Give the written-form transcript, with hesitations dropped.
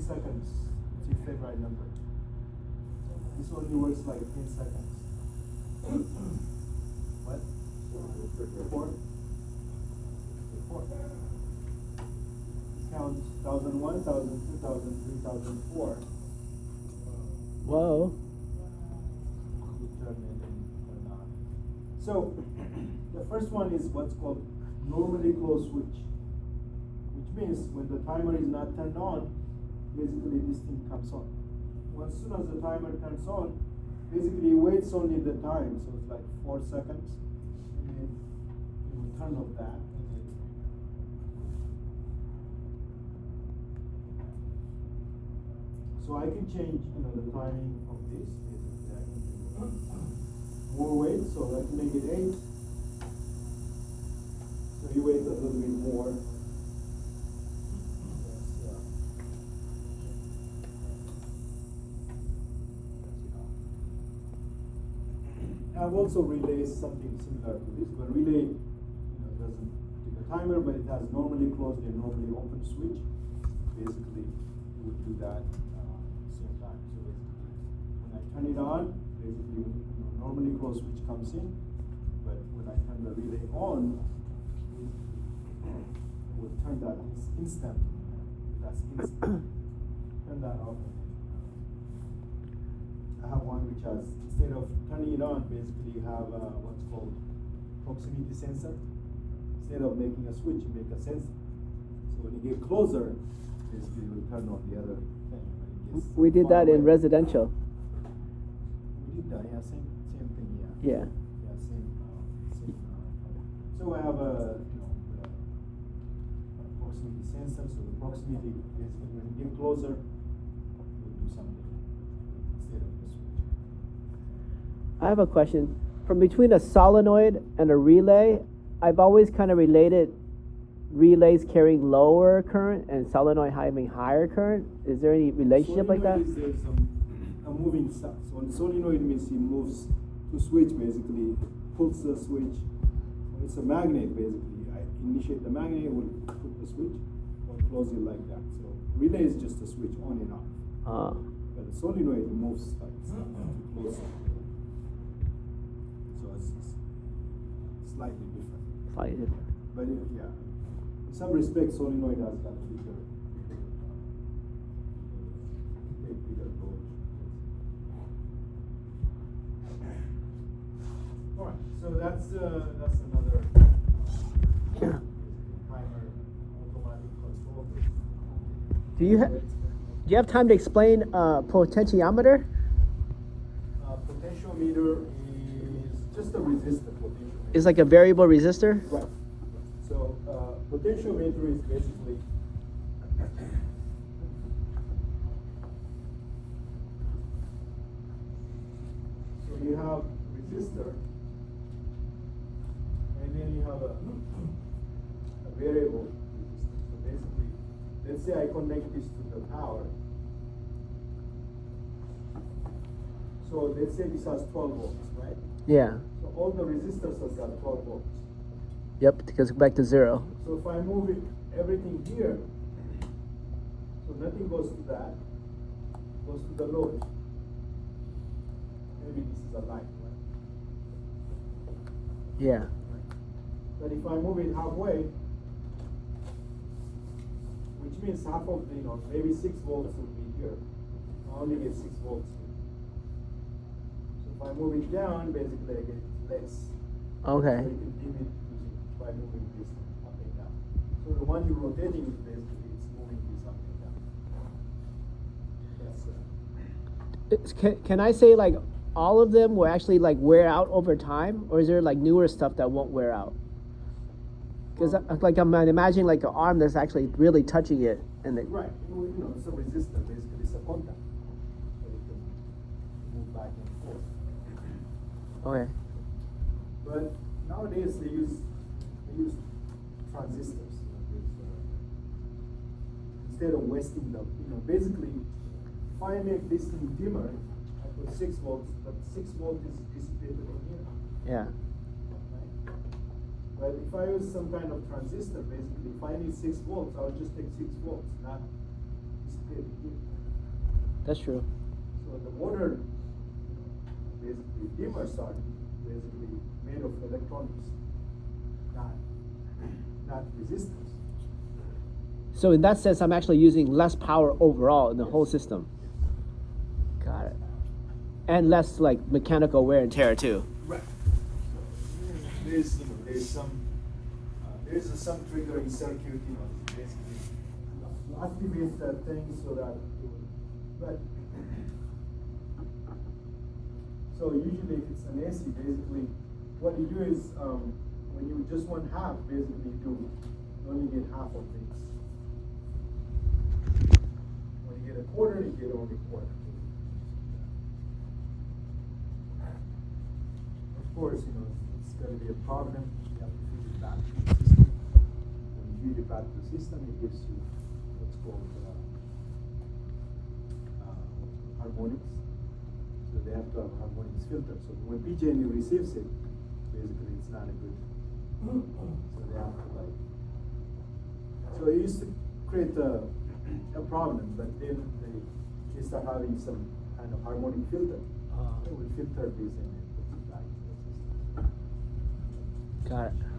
seconds. It's your favorite number. This only works like 10 seconds. What? 4? 4. Count 1001, 1002, 1003, 1004. Whoa. So, the first one is what's called normally closed switch, which means when the timer is not turned on, basically this thing comes on. As soon as the timer turns on, basically it waits only the time, so it's like 4 seconds, and then you will turn off that. So I can change, the timing of this. Basically, I can do more weight, so I can make it 8. So you wait a little bit more. I've also relayed something similar to this, but relay doesn't take a timer, but it has normally closed and normally open switch. Basically, you would do that same time. So basically, when I turn it on, basically normally closed switch comes in, but when I turn the relay on, it will turn that instant. That's instant. Turn that off. I have one which has, instead of turning it on, basically you have what's called proximity sensor. Instead of making a switch, you make a sensor. So when you get closer, basically you will turn on the other thing. We did that in residential. We did that, yeah, same thing, yeah. Yeah. Yeah, same. So I have a, proximity sensor. So the proximity, basically when you get closer, you'll do something instead of the switch. I have a question. From between a solenoid and a relay, I've always kind of related relays carrying lower current and solenoid having higher current. Is there any relationship like that? There's a moving stuff. So on solenoid means it moves to switch, basically pulls the switch. When it's a magnet, basically, I initiate the magnet, will put the switch, or close it like that. So relay is just a switch on and off. But the solenoid moves like stuff to close it. So it's slightly different. Slightly different. But yeah, in some respects, solenoid has got bigger load. All right, so that's another timer automatic control. Do you have time to explain potentiometer? Potentiometer is just a resistor. Potentiometer. It's like a variable resistor? Right. So potentiometer is basically so you have resistor, and then you have a variable resistor. So basically, let's say I connect this to the power. So let's say this has 12 volts, right? Yeah. So all the resistors have got 12 volts. Yep, it goes back to 0. So if I move it, everything here, so nothing goes to that, goes to the load. Maybe this is a line, right? Yeah. But if I move it halfway, which means half of the, maybe 6 volts will be here. I only get 6 volts here. So if I move it down, basically I get less. Okay. So you can dim it by moving this up and down. So the one you're rotating is basically it's moving this up and down. That's Can I say like all of them will actually like wear out over time, or is there like newer stuff that won't wear out? Because like I'm imagining like an arm that's actually really touching it, and it, right. It's a resistor. Basically, it's a contact, so you can move back and forth. okay. But nowadays they use transistors. Instead of wasting the, basically, if I make this thing dimmer, I put 6 volts, but 6 volts is dissipated in here. Yeah. Right? But if I use some kind of transistor, basically, if I need 6 volts, I'll just take 6 volts, not dissipate communicating here. That's true. So the motor, basically dimmers are basically made of electronics, not resistors. So in that sense, I'm actually using less power overall in the Yes. whole system. Got it. And less like mechanical wear and tear too. Right. So there's some triggering circuit, basically to activate that thing so that it will, but so usually if it's an AC, basically what you do is when you just want half, basically you only get half of things. When you get a quarter, you get only a quarter. Of course, it's going to be a problem. You have to feed it back to the system. When you feed it back to the system, it gives you what's called harmonics. So they have to have harmonics filter. So when PG&E receives it, basically it's not a good. So they have to So it used to create a problem, but then they start having some kind of harmonic filter. It will filter this and put it back to the system. Got it.